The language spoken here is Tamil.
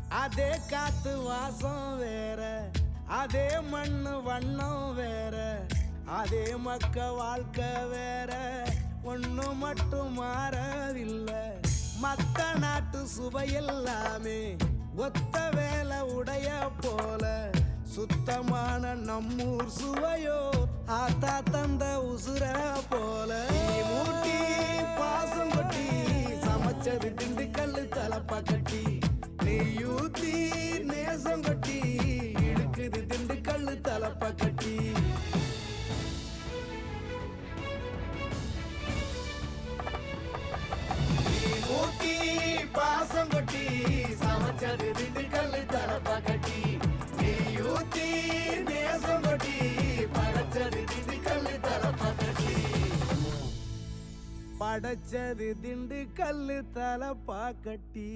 அதே காத்து வாசம் வேற, அதே மண்ணு வண்ணம் வேற, அதே மக்க வாழ்க்கை வேற, ஒண்ணு மட்டும் மாறவில்லை. மத்த நாட்டு சுவையெல்லாமே ஒத்த வேலை உடைய போல, சுத்தமான நம்மூர் சுவையோ ஆத்தா தந்த உசுர போல. மூட்டி பாசம் கொட்டி சமைச்சது திண்டுக்கல்லு தலப்பா கட்டி, நெய்யூத்தி நேசம் கொட்டி இழுக்குது திண்டுக்கல்லு தலப்பா கட்டி. மூட்டி பாசம் கொட்டி சமைச்சது திண்டுக்கல்லு தலப்பா கட்டி, நெய்யூத்தி நேசம் கொட்டி படைச்சது திண்டுக்கல்லு தலப்பா கட்டி. படைச்சது திண்டுக்கல்லு தலப்பா கட்டி.